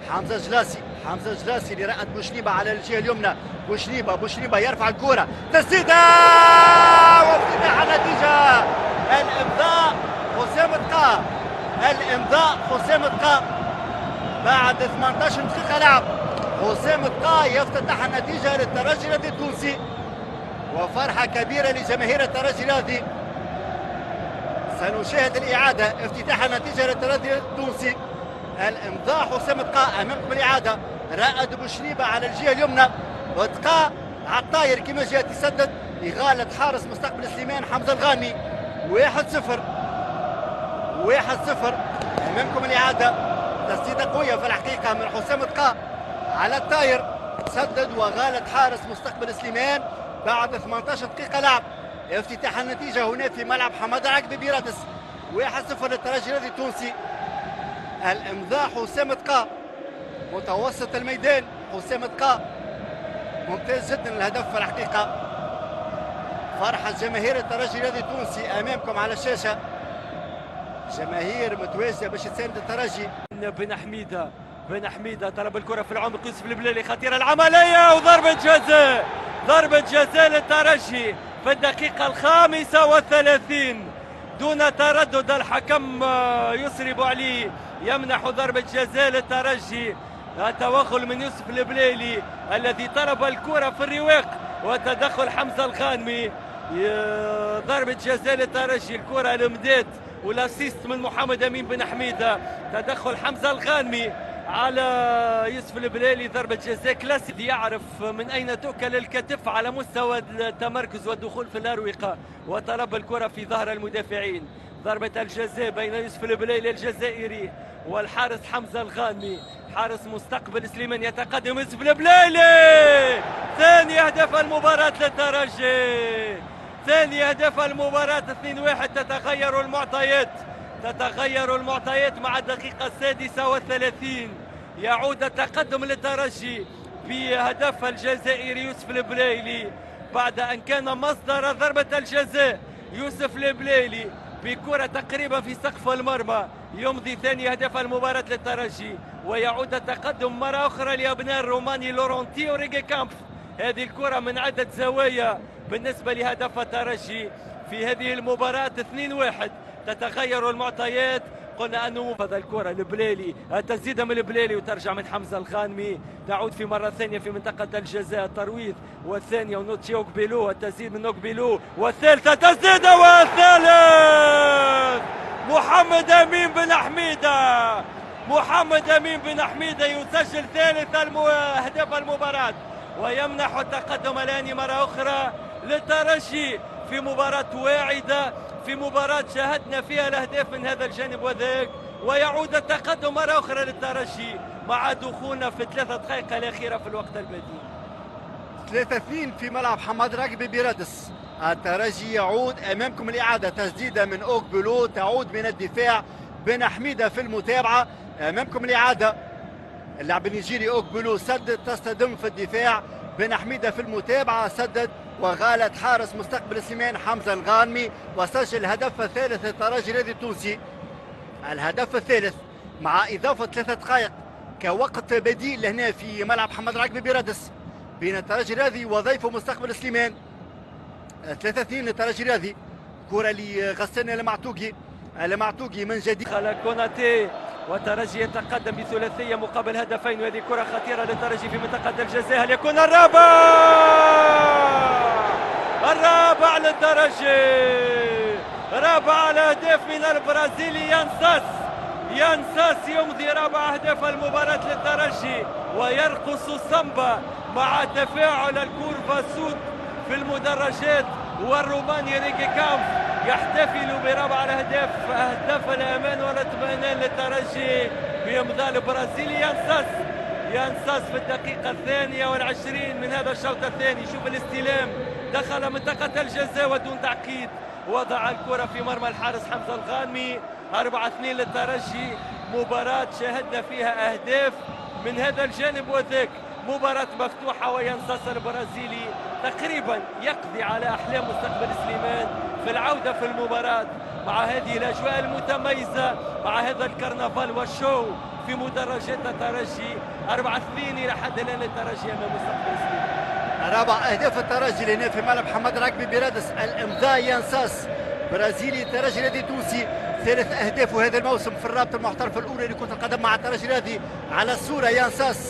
حمزة جلاسي، حمزة جلاسي اللي رأت بوشنيبة على الجهة اليمنى. بوشنيبة يرفع الكرة، تسديدة وافتتاح النتيجة. الإمضاء حسام دقا، الإمضاء حسام دقا بعد 18 دقيقة لعب. حسام دقا يفتتح النتيجة للترجي الرياضي التونسي، وفرحة كبيرة لجماهير الترجي الرياضي. سنشاهد الإعادة، افتتاح النتيجة للترجي التونسي. الإمضاء حسام دقا أمامكم الإعادة. رائد بوشنيبة على الجهة اليمنى، ودقا على الطاير كما جات يسدد إغالة حارس مستقبل سليمان حمزة الغانمي. 1-0 أمامكم الإعادة. تسديدة قوية في الحقيقة من حسام دقا على الطاير، سدد وغالت حارس مستقبل سليمان بعد 18 دقيقة لعب. افتتاح النتيجة هنا في ملعب حماد العقبي بيرادس. 1-0 للترجي الرياضي التونسي. الإمضاء حسام دقا متوسط الميدان. حسام دقا ممتاز جدا الهدف في الحقيقة. فرحة جماهير الترجي الرياضي التونسي أمامكم على الشاشة، جماهير متواجدة باش تساند الترجي. بن حميدة طلب الكرة في العمق، يوسف البليلي خطيرة العملية وضربة جزاء. ضربة جزاء للترجي في الدقيقة 35 دون تردد. الحكم يسري بوعلي يمنح ضربة جزاء للترجي. التوغل من يوسف البليلي الذي طلب الكرة في الرواق، وتدخل حمزة الغانمي. ضربة جزاء للترجي، الكرة الامداد والاسيست من محمد امين بن حميدة. تدخل حمزة الغانمي على يوسف البليلي، ضربة جزاء كلاسي. يعرف من اين تؤكل الكتف على مستوى التمركز والدخول في الاروقة، وطلب الكرة في ظهر المدافعين. ضربة الجزاء بين يوسف البليلي الجزائري والحارس حمزة الغانمي. حارس مستقبل سليمان يتقدم يوسف البليلي. ثاني اهداف المباراة للترجي، ثاني اهداف المباراة. 2-1. تتغير المعطيات مع الدقيقة 36. يعود التقدم للترجي بهدف الجزائري يوسف البليلي بعد أن كان مصدر ضربة الجزاء. يوسف البليلي بكرة تقريبا في سقف المرمى يمضي ثاني هدف المباراة للترجي، ويعود التقدم مرة أخرى لأبناء الروماني لورنتيو ريغي كامب. هذه الكرة من عدة زوايا بالنسبة لهدف الترجي في هذه المباراة. 2-1. تتغير المعطيات. قلنا أنه هذا الكرة البليلي، التسديدة من البليلي وترجع من حمزة الغانمي، تعود في مرة ثانية في منطقة الجزاء. الترويض والثانية ونوتشي أوكبيلو، التسديد من أوكبيلو، والثالثة تسديدة، والثالث محمد أمين بن حميدة يسجل ثالث أهداف المباراة، ويمنح التقدم الآن مرة أخرى للترجي في مباراة واعدة، في مباراة شاهدنا فيها الأهداف من هذا الجانب وذاك. ويعود التقدم مرة أخرى للترجي مع دخولنا في 3 دقائق الأخيرة في الوقت البديل. 3-2 في ملعب حماد العقبي بيرادس. الترجي يعود أمامكم الإعادة. تسديدة من أوكبيلو تعود من الدفاع. بن حميدة في المتابعة. أمامكم الإعادة. اللاعب النيجيري أوكبيلو سدد، تصطدم في الدفاع. بن حميدة في المتابعة سدد، وغالت حارس مستقبل سليمان حمزة الغانمي، وسجل الهدف الثالث للترجي الرياضي التونسي. الهدف الثالث مع إضافة 3 دقائق كوقت بديل هنا في ملعب حماد العقبي بيرادس بين الترجي الرياضي وضيفه مستقبل سليمان. 3-2 للترجي الرياضي. كرة لغسان المعتوقي من جديد. دخل كوناتي والترجي يتقدم بثلاثية مقابل هدفين، وهذه كرة خطيرة للترجي في منطقة الجزاء. هل يكون الرابع للترجي؟ رابع الأهداف من البرازيلي يانساس يمضي رابع أهداف المباراة للترجي، ويرقص السامبا مع تفاعل الكورفا سود في المدرجات، والروماني ريغي كامب يحتفل برابع الأهداف، أهداف الأمان والاطمئنان للترجي بإمضاء البرازيلي يانساس في الدقيقة 22 من هذا الشوط الثاني. شوف الاستلام، دخل منطقة الجزاء ودون تعقيد وضع الكرة في مرمى الحارس حمزة الغانمي. 4-2 للترجي. مباراة شاهدنا فيها أهداف من هذا الجانب وذاك، مباراة مفتوحة، وينصاص البرازيلي تقريبا يقضي على أحلام مستقبل سليمان في العودة في المباراة مع هذه الأجواء المتميزة، مع هذا الكرنفال والشو في مدرجات الترجي. 4-2 الى حد الان للترجي امام مستقبل سليمان. 4 اهداف الترجي هنا في ملعب محمد راكبي بيرادس. الامضاء ينساس برازيلي الترجي الذي تونسي 3 اهداف هذا الموسم في الرابطه المحترفه الاولى لكره القدم مع الترجي الذي على الصوره ينساس.